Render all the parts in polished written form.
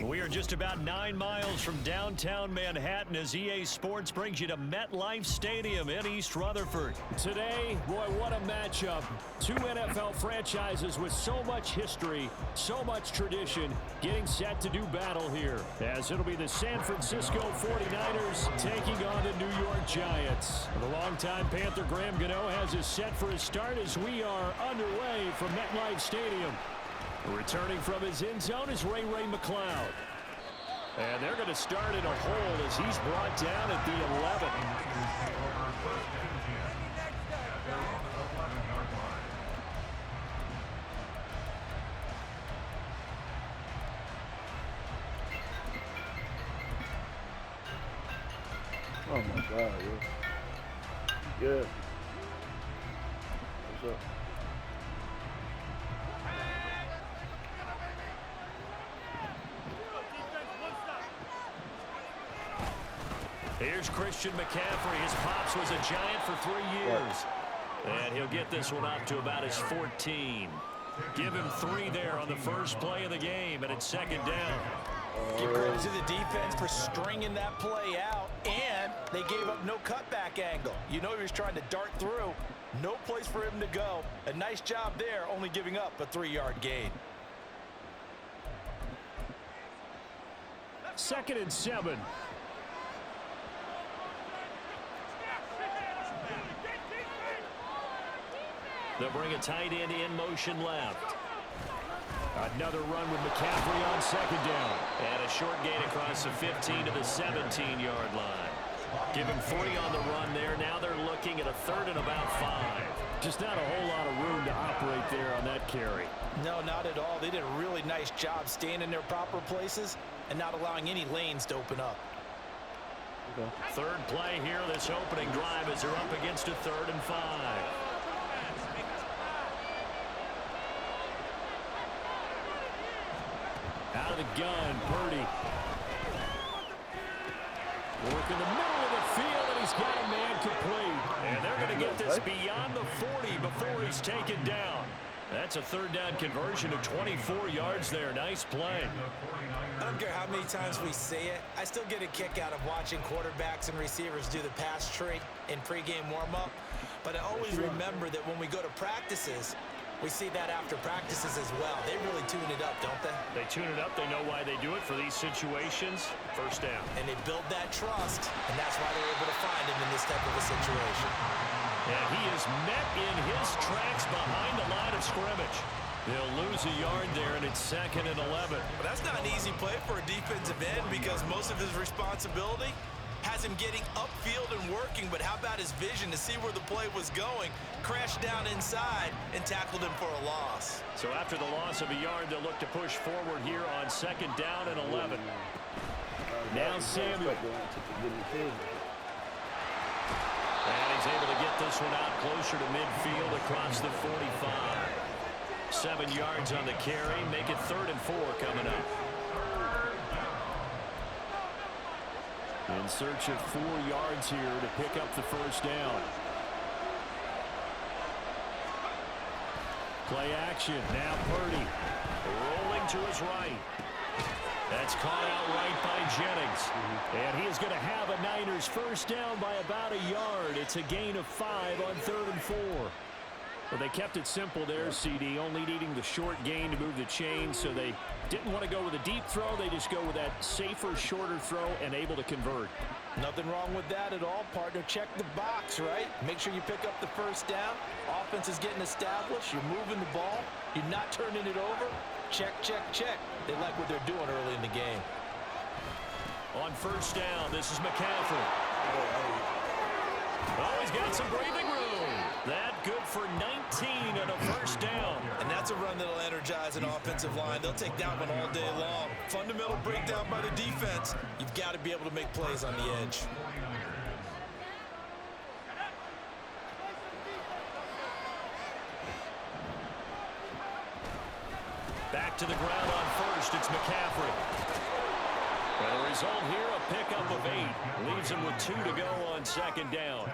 We are just about 9 miles from downtown Manhattan as EA Sports brings you to MetLife Stadium in East Rutherford. Today, boy, what a matchup. Two NFL franchises with so much history, so much tradition, getting set to do battle here. As it'll be the San Francisco 49ers taking on the New York Giants. The longtime Panther Graham Gano has us set for a start as we are underway from MetLife Stadium. Returning from his end zone is Ray McCloud. And they're going to start in a hole as he's brought down at the 11. Oh my God, yo. Yeah. What's up? Here's Christian McCaffrey. His pops was a Giant for 3 years. And he'll get this one up to about his 14. Give him 3 there on the first play of the game, and it's second down. Give credit to the defense for stringing that play out, and they gave up no cutback angle. You know he was trying to dart through. No place for him to go. A nice job there, only giving up a 3-yard gain. 2nd and 7. They'll bring a tight end in motion left. Another run with McCaffrey on second down. And a short gain across the 15 to the 17-yard line. Give him 3 on the run there. Now they're looking at a 3rd and about 5. Just not a whole lot of room to operate there on that carry. No, not at all. They did a really nice job staying in their proper places and not allowing any lanes to open up. Okay. Third play here, this opening drive, as they're up against a 3rd and 5. Out of the gun, Purdy. Work in the middle of the field, and he's got a man complete. And they're going to get this beyond the 40 before he's taken down. That's a 3rd down conversion of 24 yards there. Nice play. I don't care how many times we say it, I still get a kick out of watching quarterbacks and receivers do the pass tree in pregame warm-up. But I always remember that when we go to practices, we see that after practices as well. They really tune it up, don't they? They tune it up. They know why they do it for these situations. First down. And they build that trust, and that's why they're able to find him in this type of a situation. And he is met in his tracks behind the line of scrimmage. They'll lose a yard there, and it's 2nd and 11. But that's not an easy play for a defensive end because most of his responsibility has him getting upfield and working, but how about his vision to see where the play was going, crashed down inside, and tackled him for a loss. So after the loss of a yard, they'll look to push forward here on 2nd down and 11. Now Samuel. And he's able to get this one out closer to midfield across the 45. 7 yards on the carry, make it 3rd and 4 coming up. In search of 4 yards here to pick up the first down. Play action. Now Purdy. Rolling to his right. That's caught out right by Jennings. And he is going to have a Niners first down by about a yard. It's a gain of 5 on 3rd and 4. Well, they kept it simple there, CD, only needing the short gain to move the chain, so they didn't want to go with a deep throw. They just go with that safer, shorter throw and able to convert. Nothing wrong with that at all, partner. Check the box, right? Make sure you pick up the first down. Offense is getting established. You're moving the ball. You're not turning it over. Check, check, check. They like what they're doing early in the game. On first down, this is McCaffrey. Oh, he's got some breathing room. That good for 19 and a first down. And that's a run that'll energize an offensive line. They'll take that one all day long. Fundamental breakdown by the defense. You've got to be able to make plays on the edge. Back to the ground on first. It's McCaffrey. And the result here, a pickup of 8. Leaves him with 2 to go on second down.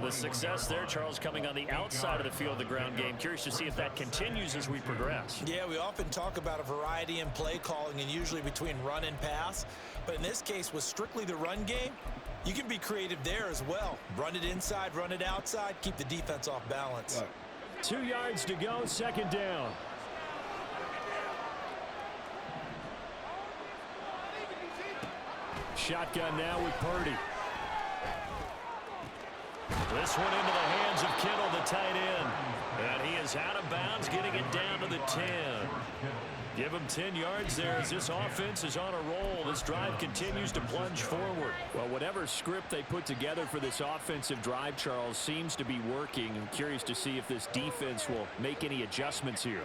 The success there, Charles, coming on the outside of the field, the ground game. Curious to see if that continues as we progress. Yeah, we often talk about a variety in play calling and usually between run and pass. But in this case, with strictly the run game, you can be creative there as well. Run it inside, run it outside, keep the defense off balance. 2 yards to go, second down. Shotgun now with Purdy. This one into the hands of Kittle, the tight end. And he is out of bounds, getting it down to the 10. Give him 10 yards there as this offense is on a roll. This drive continues to plunge forward. Well, whatever script they put together for this offensive drive, Charles, seems to be working. I'm curious to see if this defense will make any adjustments here.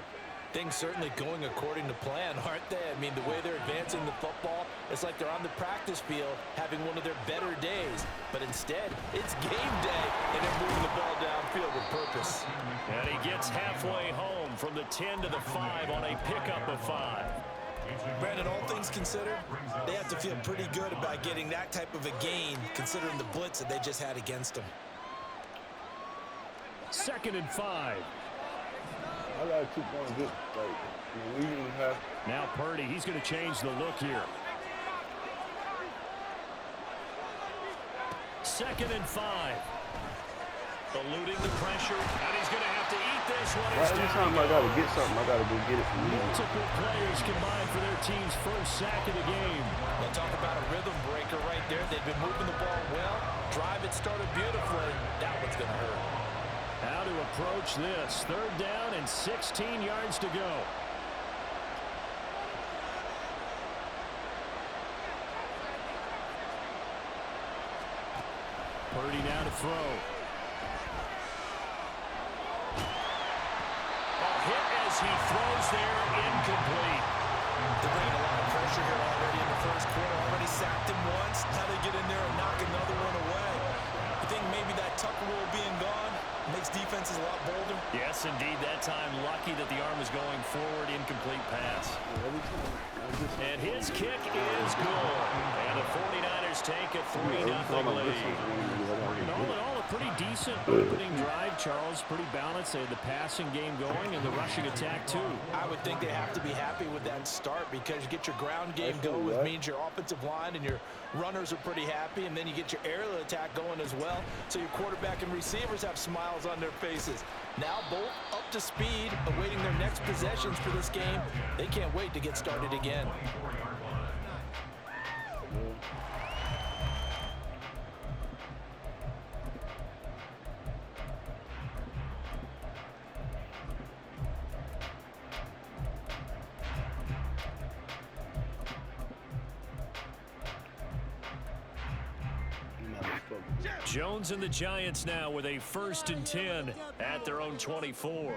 Things certainly going according to plan, aren't they? I mean, the way they're advancing the football, it's like they're on the practice field having one of their better days. But instead, it's game day, and they're moving the ball downfield with purpose. And he gets halfway home from the 10 to the 5 on a pickup of 5. Brandon, all things considered, they have to feel pretty good about getting that type of a gain, considering the blitz that they just had against them. 2nd and 5. I gotta keep going good. Like, we didn't have. Now Purdy, he's going to change the look here. 2nd and 5. Eluding the pressure, and he's going to have to eat this one. Every time I gotta get something, I gotta go get it from you. Multiple players combined for their team's first sack of the game. Well, talk about a rhythm breaker right there. They've been moving the ball well. Drive it started beautifully. That one's going to hurt. How to approach this. 3rd down and 16 yards to go. Purdy now to throw. A hit as he throws there, incomplete. They're bringing a lot of pressure here already in the first quarter. Already sacked him once. Now they get in there and knock another one away. I think maybe that Tucker rule being gone makes defenses a lot bolder. Yes, indeed. That time, lucky that the arm was going forward. Incomplete pass. And his kick is good. And the 49ers take a 3-0 lead. All in all, a pretty decent opening drive, Charles. Pretty balanced. They had the passing game going and the rushing attack, too. I would think they have to be happy with that start because you get your ground game going, which means your offensive line and your runners are pretty happy, and then you get your aerial attack going as well. So your quarterback and receivers have smiles on their faces. Now both up to speed, awaiting their next possessions for this game. They can't wait to get started again. Jones and the Giants now with a 1st and 10 at their own 24.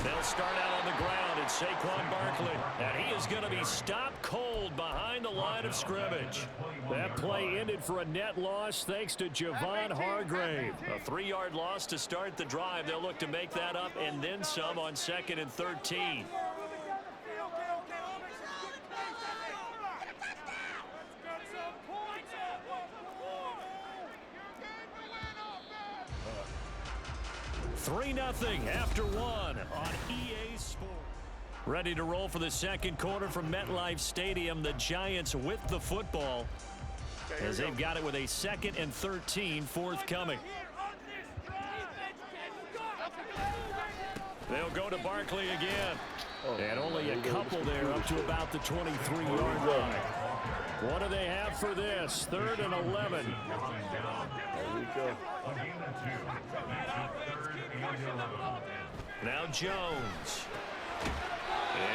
They'll start out on the ground. It's Saquon Barkley, and he is going to be stopped cold behind the line of scrimmage. That play ended for a net loss thanks to Javon Hargrave. A 3-yard loss to start the drive. They'll look to make that up and then some on 2nd and 13. Three 3-0 after 1 on EA Sports. Ready to roll for the second quarter from MetLife Stadium. The Giants with the football as they've got it with a 2nd and 13 forthcoming. They'll go to Barkley again. And only a couple there up to about the 23-yard line. What do they have for this? 3rd and 11. There we go. Now Jones.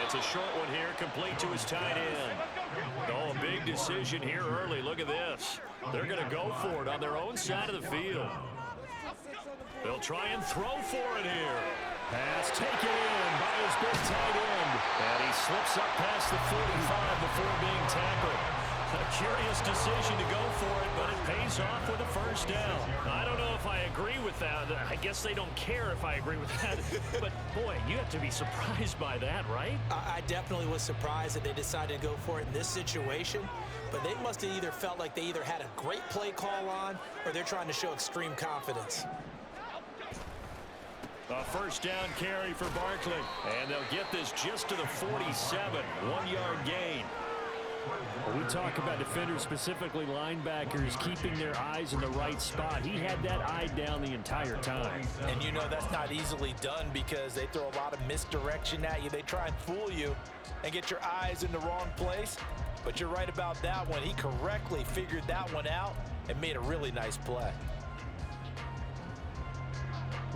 It's a short one here, complete to his tight end. Oh, a big decision here early. Look at this. They're going to go for it on their own side of the field. They'll try and throw for it here. Pass taken in by his big tight end. And he slips up past the 45 before being tackled. A curious decision to go for it, but it pays off with a first down. I don't know if I agree with that. I guess they don't care if I agree with that. But, boy, you have to be surprised by that, right? I definitely was surprised that they decided to go for it in this situation. But they must have either felt like they either had a great play call on or they're trying to show extreme confidence. A first down carry for Barkley. And they'll get this just to the 47. 1-yard gain. When we talk about defenders, specifically linebackers, keeping their eyes in the right spot. He had that eye down the entire time. And you know that's not easily done because they throw a lot of misdirection at you. They try and fool you and get your eyes in the wrong place. But you're right about that one. He correctly figured that one out and made a really nice play.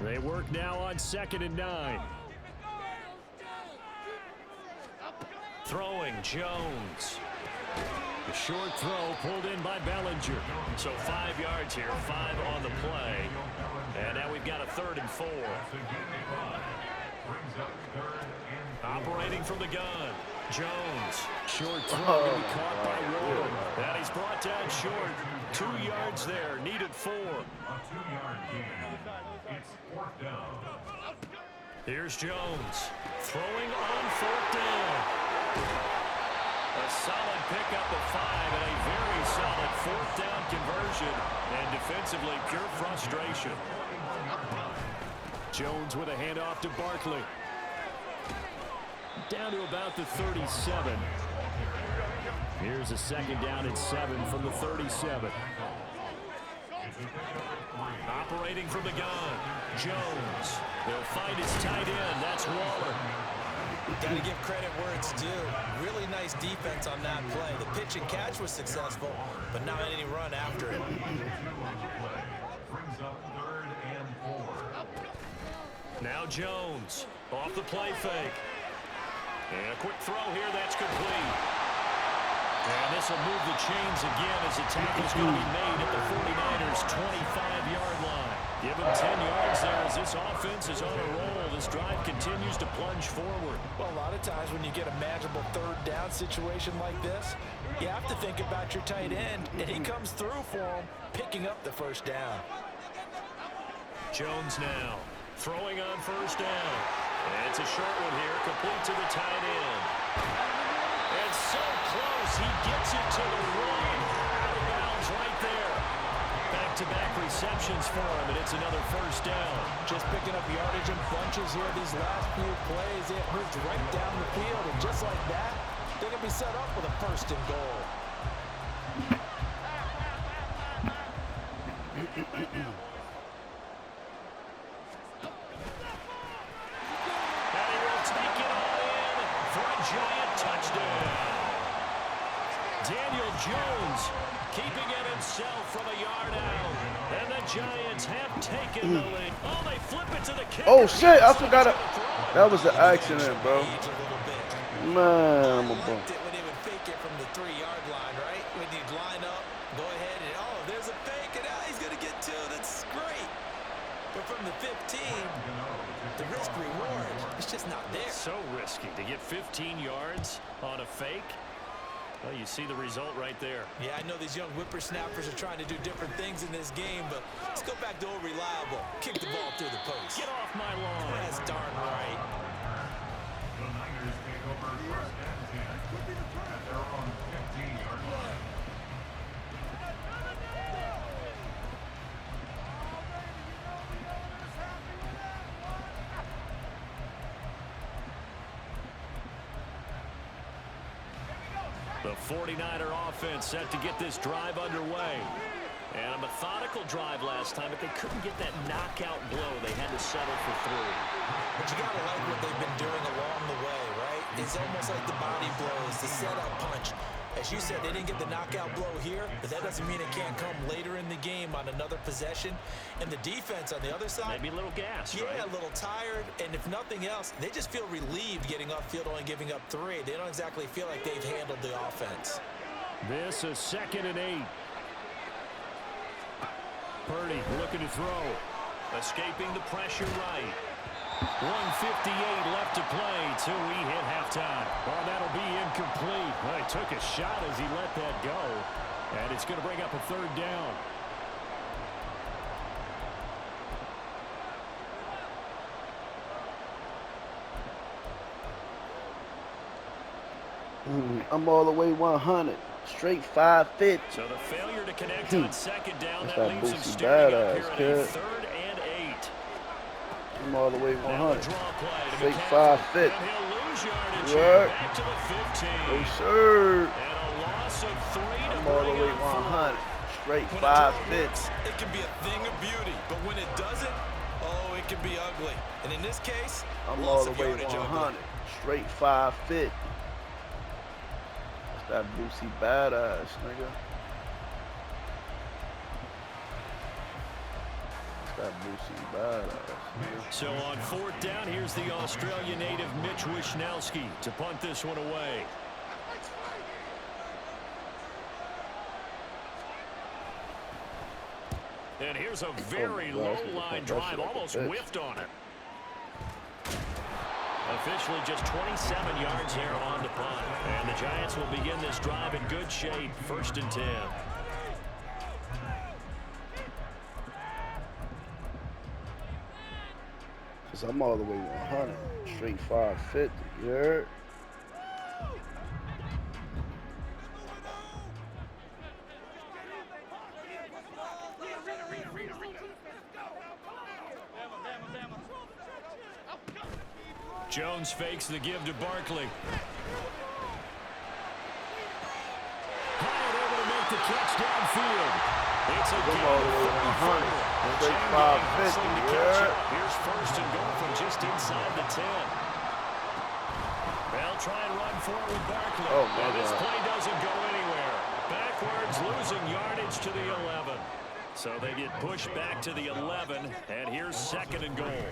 They work now on 2nd and 9. Throwing Jones. The short throw pulled in by Bellinger. So 5 yards here, 5 on the play. And now we've got a 3rd and 4. Operating from the gun. Jones. Short throw going to be caught by Ward. And he's brought down short. 2 yards there, needed 4. Here's Jones. Throwing on 4th down. A solid pickup of 5 and a very solid 4th down conversion. And defensively, pure frustration. Jones with a handoff to Barkley. Down to about the 37. Here's a 2nd down and 7 from the 37. Operating from the gun. Jones. They'll find his tight end. That's Waller. Got to give credit where it's due. Really nice defense on that play. The pitch and catch was successful, but not any run after it. Now Jones off the play fake. And a quick throw here. That's complete. And this will move the chains again as the tackle's going to be made at the 49ers' 25-yard line. Give him 10 yards there as this offense is on a roll. This drive continues to plunge forward. Well, a lot of times when you get a manageable 3rd down situation like this, you have to think about your tight end, and he comes through for him, picking up the first down. Jones now throwing on 1st down. And it's a short one here, complete to the tight end. And so close, he gets it to the 1. Out of bounds right there. Back-to-back receptions for him, and it's another 1st down. Just picking up yardage in bunches here these last few plays. It moves right down the field, and just like that, they're going to be set up with a 1st and goal. And he will take it all in for a giant touchdown. Daniel Jones keeping it himself from a yard out. And the Giants have taken the lead. Oh, they flip it to the kicker. Oh, shit. I forgot it. That was an accident, bro. Man, I'm a bum. When they would fake it from the 3-yard line, right? When you'd line up, go ahead, and oh, there's a fake, and he's going to get 2. That's great. But from the 15, the risk-reward, it's just not there. So risky to get 15 yards on a fake. Well, you see the result right there. Yeah, I know these young whippersnappers are trying to do different things in this game, but let's go back to old reliable. Kick the ball through the post. Get off my lawn. That's darn right. The Niners take over 1st and 10 at their own 15-yard line. The 49er offense set to get this drive underway. And a methodical drive last time, but they couldn't get that knockout blow. They had to settle for 3. But you got to like what they've been doing along the way, right? It's almost like the body blows, the setup punch. As you said, they didn't get the knockout blow here, but that doesn't mean it can't come later in the game on another possession. And the defense on the other side, maybe a little gas, yeah, right? a little tired. And if nothing else, they just feel relieved getting upfield, only giving up 3. They don't exactly feel like they've handled the offense. This is 2nd and 8. Purdy looking to throw. Escaping the pressure right. 1:58 left to play. that's who we hit halftime. Well, that'll be incomplete. Well, he took a shot as he let that go. And it's going to bring up a third down. I'm all the way 100. Straight 550. So the failure to connect on second down, That's that that leaves him Boosie staring up badass, here at a kid. 3rd and 8. I'm all the way Now 100. the draw play to Straight McCaffrey. 550. And he'll lose yardage Work. here, back to the 15. Yes, sir. And a loss of 3 to I'm all the bring way up 100. Straight When a draw 550. works, it can be a thing of beauty, but when it doesn't, oh, it can be ugly. And in this case, I'm loss all the of way yardage 100. ugly. Straight 550. That's that Boosie badass, nigga. That's that Boosie badass, nigga. So on 4th down, here's the Australia native Mitch Wishnowsky to punt this one away. And here's a very low-line drive, almost whiffed on it. Officially just 27 yards here on the punt. And the Giants will begin this drive in good shape, 1st and 10. Cause I'm all the way 100. Straight 550. You heard? Jones fakes the give to Barkley. Hyatt able to make the catch downfield. It's a I'm all the way 100. Straight 550. You heard? Here's 1st and goal from just inside the 10. They'll try and run forward with Barkley. Oh, my and this God. play doesn't go anywhere. Backwards, losing yardage to the 11. So they get pushed back to the 11, and here's 2nd and goal.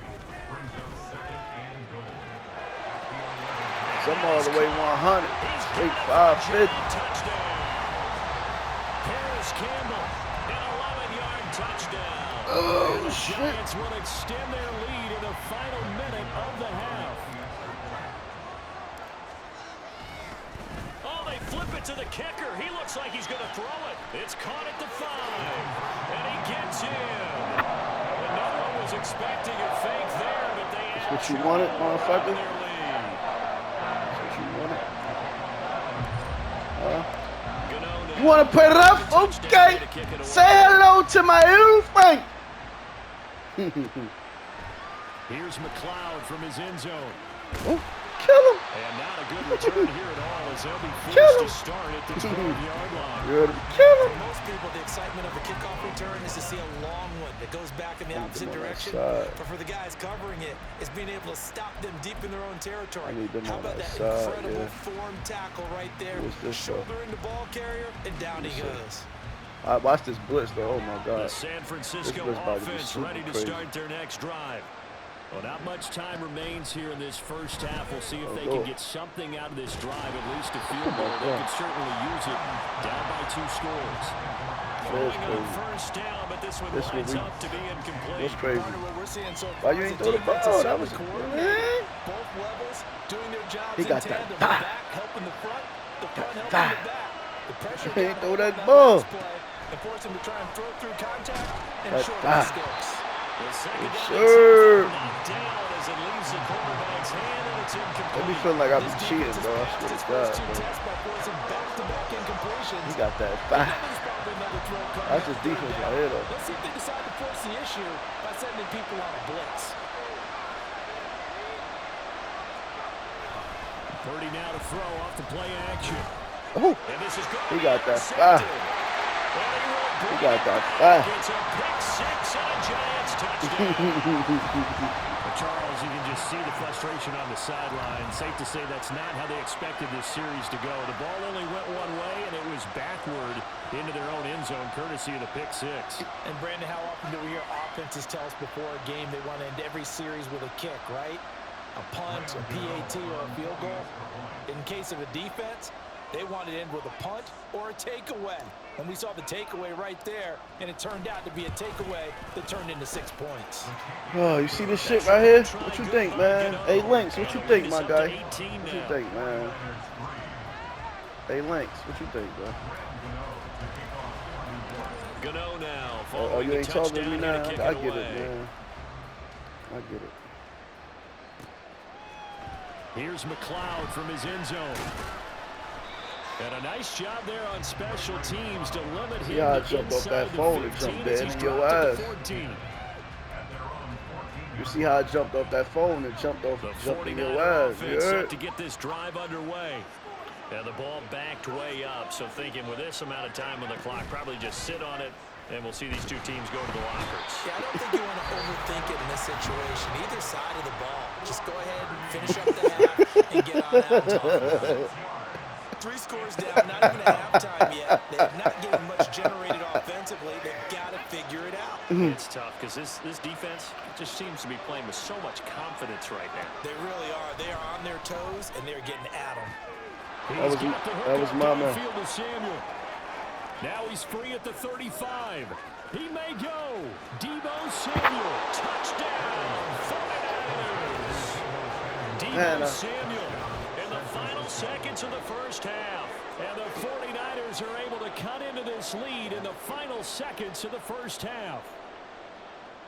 I'm all the way 100. Straight 550. Touchdown. Harris Campbell, an 11-yard touchdown. Oh, the shit. Giants will extend their lead in the final minute of the half. Oh, they flip it to the kicker. He looks like he's going to throw it. It's caught at the 5, and he gets in. And no one was expecting a fake there, but they That's what you wanted, motherfucker? their lead. You want to put it up? Okay. Say hello to my little friend. Here's McLeod from his end zone. Oh, kill him. And not a good return here at all as they'll be Kill forced him. to start at the 12-yard line. You heard him. Kill For him. most people, the excitement of a kickoff return is to see a long one that goes back in the opposite them on that direction. side. But for the guys covering it, it's being able to stop them deep in their own territory. I need them How on about that that side, incredible yeah. form tackle right there? What's this Shoulder in the ball carrier, and down he goes. I watch this blitz though. Oh my The God. San Francisco This was about to be offense super ready to crazy. start their next drive. Well, not much time remains here in this first half. We'll see if Oh, they go. can get something out of this drive, at least a field Oh, goal. my They God. could certainly use it. Down by 2 scores. Throwing on crazy. 1st down, but this one This will lines be- up to be incomplete. That's crazy. Part of what we're seeing so Why far you is ain't the throw the defense ball? is That was certainly man. coordinated. Both levels doing their jobs He got in that. tandem. The Bah. back helping the front, the front helping Bah. the back. The pressure He ain't got throw on that that ball. last play and force him to try and throw through contact and That- short bah. mistakes. The second Yes, down sir. attempt knocked down as it leaves the quarterback's hand, and it's Let me incomplete. feel like I've This been cheating, defense bro. I has swear passed to its God, first 2 bro. tests by forcing back-to-back incompletions. He got that. Now Bah. there's probably another throw coming That's on just 3rd defense down. right here, though. Let's see if they decide to force the issue by sending people on a blitz. 30 now to throw off the play action. Oh, And this is going he to be got that. intercepted. Bah. And he will He bring got it that. back. Bah. It's a pick 6 and a Giants touchdown. Charles, you can just see the frustration on the sideline. Safe to say that's not how they expected this series to go. The ball only went one way, and it was backward into their own end zone, courtesy of the pick 6. And Brandon, how often do we hear offenses tell us before a game they want to end every series with a kick, right? A punt, a PAT, or a field goal. In case of a defense, They wanted to end with a punt or a takeaway. And we saw the takeaway right there, and it turned out to be a takeaway that turned into 6 points. Oh, you see this shit right here? What you think, man? Hey, Lynx, what you think, my guy? What you think, man? Hey, Lynx, what you think, bro? Gano now. Oh, you ain't talking to me now? I get away. it, man. I get it. Here's McLeod from his end zone. And a nice job there on special teams to limit him. Yeah, I jumped off that phone and jumped dead in your ass. You see how I jumped off that phone and jumped in your ass. Set to get this drive underway. And the ball backed way up. So thinking with this amount of time on the clock, probably just sit on it, and we'll see these two teams go to the lockers. Yeah, I don't think you want to overthink it in this situation. Either side of the ball. Just go ahead and finish up the half and get on out and talk about it. 3 scores down, not even at halftime yet. They're not getting much generated offensively. They've got to figure it out. It's tough because this defense just seems to be playing with so much confidence right now. They really are. They are on their toes, and they're getting at them. That was my man. Now he's free at the 35. He may go. Deebo Samuel, touchdown, 49ers. Deebo Samuel in the final seconds of the first half. And the 49ers are able to cut into this lead in the final seconds of the first half.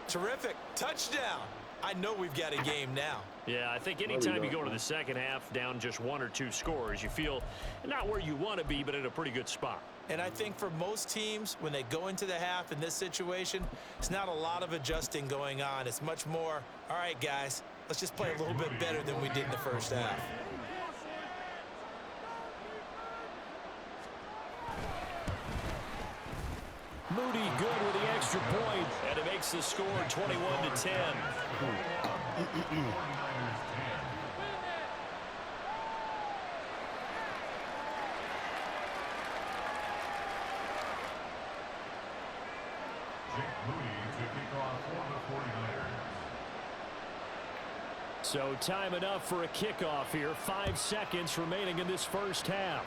Terrific. Touchdown. I know we've got a game now. Yeah, I think anytime you go to the second half down just 1 or 2 scores, you feel not where you want to be, but in a pretty good spot. And I think for most teams, when they go into the half in this situation, it's not a lot of adjusting going on. It's much more, all right, guys, let's just play a little bit better than we did in the first half. Moody good with the extra point, and it makes the score 21-10. So time enough for a kickoff here. 5 seconds remaining in this first half.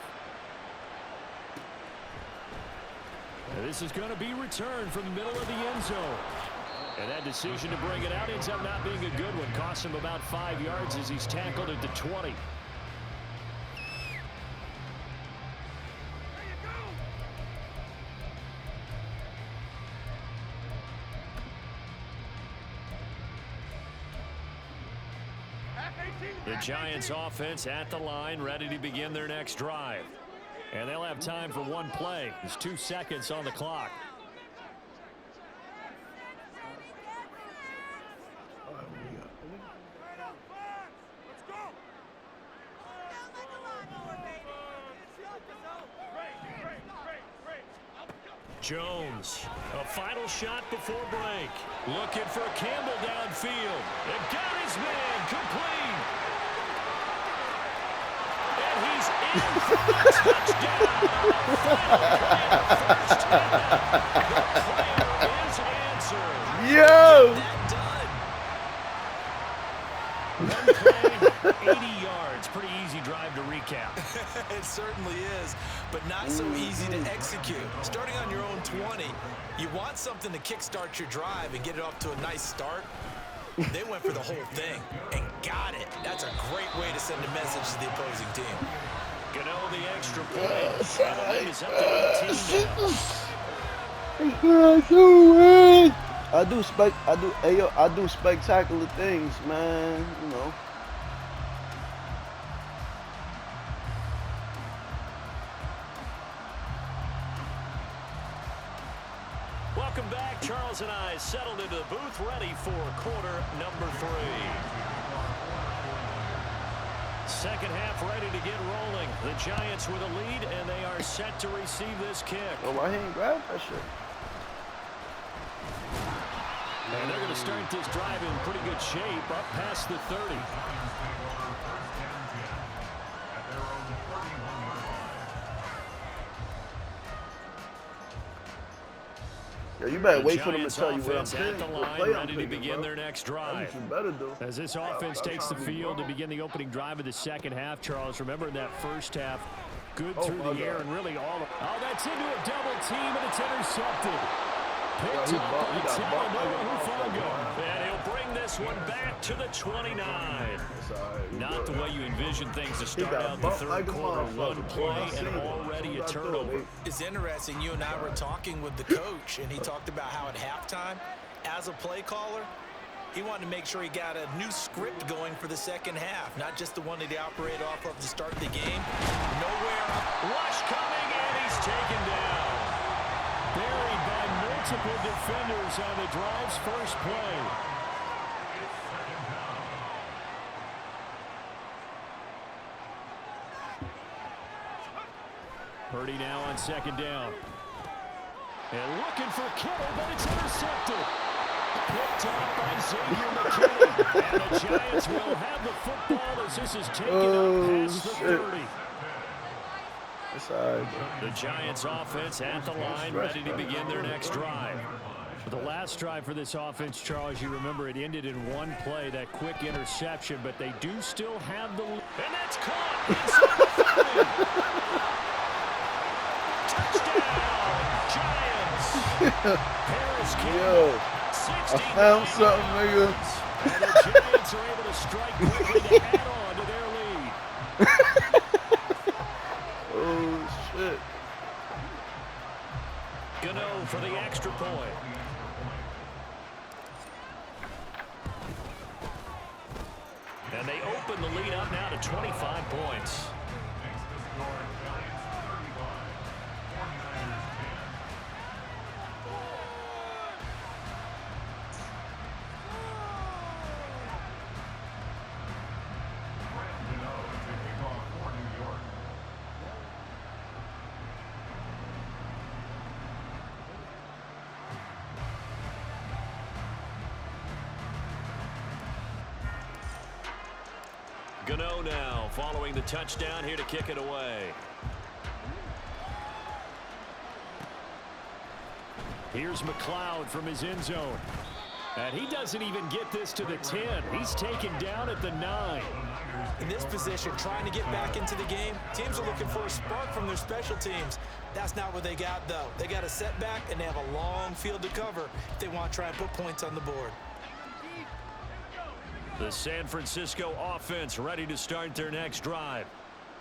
This is going to be returned from the middle of the end zone. And that decision to bring it out ends up not being a good one. Costs him about 5 yards as he's tackled at the 20. The Giants offense at the line, ready to begin their next drive. And they'll have time for one play. There's 2 seconds on the clock. Jones, a final shot before break. Looking for Campbell downfield. And got his man complete. And he's in for a touchdown. First down. The prayer is answered. Yo! One play, 80 yards. Pretty easy drive to recap. It certainly is, but not so easy to execute. Starting on your own 20, you want something to kickstart your drive and get it off to a nice start. They went for the whole thing and got it. That's a great way to send a message to the opposing team. Gano the extra point. And the lead is up to 18 now. I do spectacular things, man, you know. Welcome back. Charles and I settled into the booth, ready for quarter number 3. Second half ready to get rolling. The Giants with a lead, and they are set to receive this kick. Oh, why he ain't grabbed that shit? And they're going to start this drive in pretty good shape, up past the 30. Yeah, you better wait for them to tell you what I'm at saying. the line, ready to begin their next drive. You better do. As this offense takes the field to begin the opening drive of the second half, Charles, remember in that first half, good through the air and really all of. Oh, that's into a double team, and it's intercepted. Picked up by Talanoa. And he'll bring this one back to the 29. Not the way you envision things to start out the third quarter. One play and already a turnover. It's interesting. You and I were talking with the coach, and he talked about how at halftime, as a play caller, he wanted to make sure he got a new script going for the second half, not just the one that he operated off of to start the game. Nowhere. Rush coming, and he's taken down. Buried by multiple defenders on the drive's first play. Purdy now on second down. And looking for Kittle, but it's intercepted. Picked up by Xavier McKinney. And the Giants will have the football as this is taken up past the 30. The Giants offense at the line, ready to begin their next drive. The last drive for this offense, Charles, you remember it ended in one play, that quick interception, but they do still have the lead. And that's caught inside the 30. Touchdown, Giants. Harris Yo, I found something, nigga. And the Giants are able to strike quickly to add on to their lead. Oh, shit. Gano for the extra point. And they open the lead up now to 25 points. Gano now following the touchdown here to kick it away. Here's McLeod from his end zone. And he doesn't even get this to the 10. He's taken down at the 9. In this position, trying to get back into the game, teams are looking for a spark from their special teams. That's not what they got, though. They got a setback, and they have a long field to cover if they want to try and put points on the board. The San Francisco offense ready to start their next drive.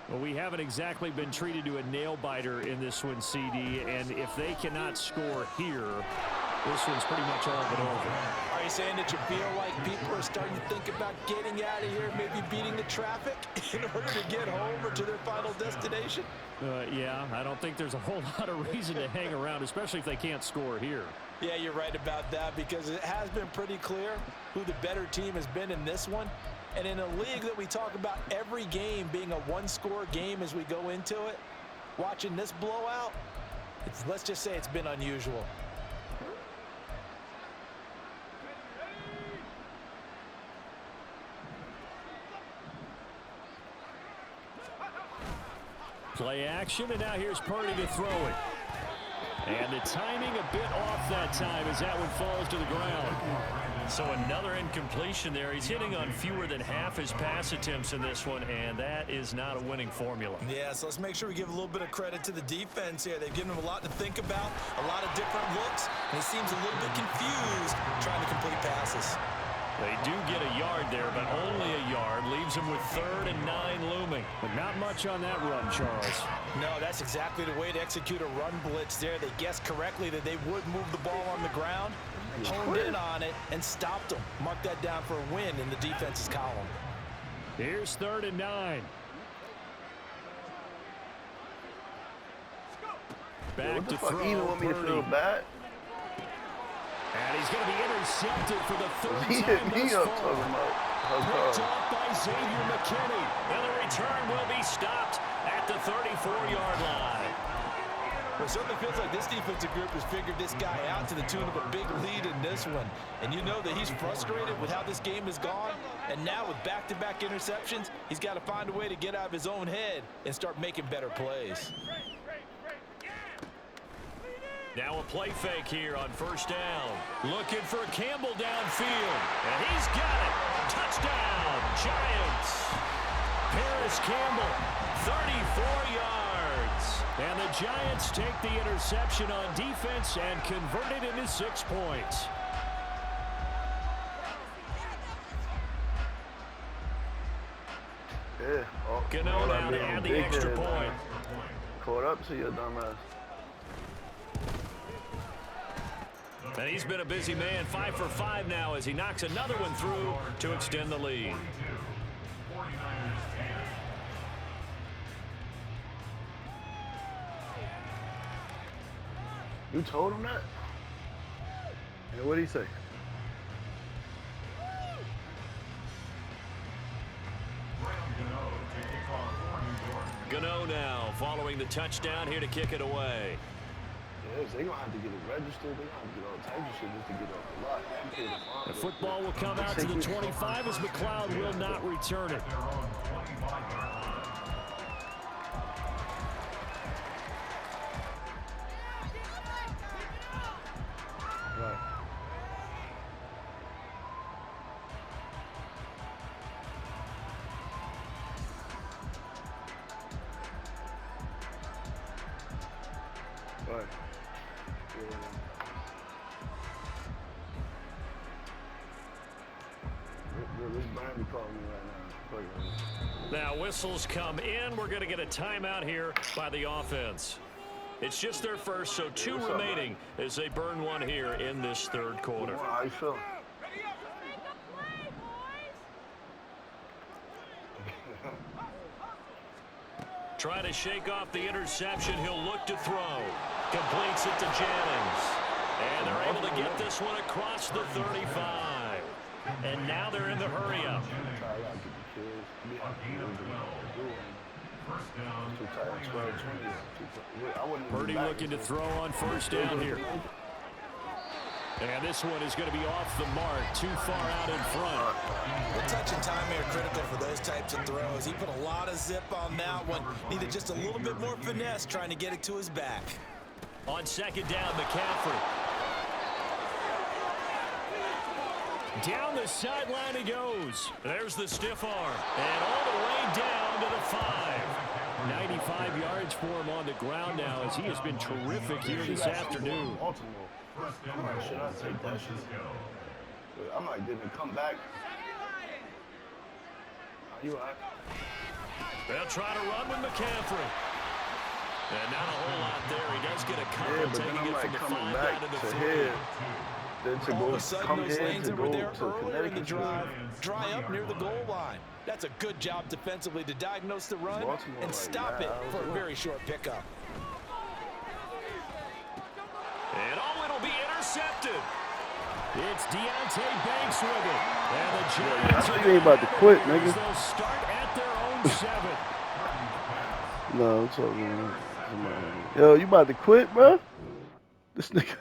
Well, we haven't exactly been treated to a nail-biter in this one, CD, and if they cannot score here, this one's pretty much all but over. Are you saying that you feel like people are starting to think about getting out of here, maybe beating the traffic in order to get home or to their final destination? Yeah, I don't think there's a whole lot of reason to hang around, especially if they can't score here. Yeah, you're right about that, because it has been pretty clear who the better team has been in this one. And in a league that we talk about every game being a one-score game as we go into it, watching this blowout, let's just say it's been unusual. Play action, and now here's Purdy to throw it. And the timing a bit off that time as that one falls to the ground. So another incompletion there. He's hitting on fewer than half his pass attempts in this one, and that is not a winning formula. Yeah, so let's make sure we give a little bit of credit to the defense here. They've given him a lot to think about, a lot of different looks, and he seems a little bit confused trying to complete passes. They do get a yard there, but only a yard. Leaves them with 3rd and 9 looming. But not much on that run, Charles. No, that's exactly the way to execute a run blitz there. They guessed correctly that they would move the ball on the ground, honed in on it, and stopped them. Mark that down for a win in the defense's column. Here's 3rd and 9. Back to throw. You want me to feel bad? And he's going to be intercepted for the 3rd time thus far. Picked off by Xavier McKinney. And the return will be stopped at the 34-yard line. Well, it certainly feels like this defensive group has figured this guy out to the tune of a big lead in this one. And you know that he's frustrated with how this game has gone. And now with back-to-back interceptions, he's got to find a way to get out of his own head and start making better plays. Now a play fake here on 1st down. Looking for Campbell downfield. And he's got it. Touchdown, Giants. Paris Campbell, 34 yards. yards. And the Giants take the interception on defense and convert it into 6 points. Yeah. Oh, Gano now to add the extra point. Caught up to your dumbass. And he's been a busy man, 5 for 5 now as he knocks another one through to extend the lead. You told him that? And what did he say? Gano now following the touchdown here to kick it away. Yes, they're going to have to get it registered. They're going to have to get all types of shit just to get off the lot. The football will come out to the 25 as McLeod will not return it. Right. Right. This Brandon calling me right now. Now whistles come in. We're going to get a timeout here by the offense. It's just their first, so 2 remaining as they burn one here in this third quarter. How you feel? Try to shake off the interception. He'll look to throw. Completes it to Jennings. And they're able to get this one across the 35. And now they're in the hurry-up. Purdy looking to throw on first down here. And this one is going to be off the mark, too far out in front. The touch and time are critical for those types of throws. He put a lot of zip on that one. Needed just a little bit more finesse trying to get it to his back. On second down, McCaffrey. Down the sideline he goes. There's the stiff arm. And all the way down to the 5. 95 yards for him on the ground now as he has been terrific here this afternoon. Should I take that shit? I might didn't come back. Are you all right? They'll try to run with McCaffrey. And not a whole lot there. He does get a couple, taking it from the 5 down to the 3. Then to All go of a sudden, come those here lanes to that were go there to earlier in the Connecticut. drive dry up near the goal line. That's a good job defensively to diagnose the run Baltimore and stop it for a very short pickup. And it'll be intercepted. It's Deontay Banks with it. And the Giants I know you ain't about to quit, nigga. they'll start at their own 7. No, I'm talking. Yo, you about to quit, bro? This nigga.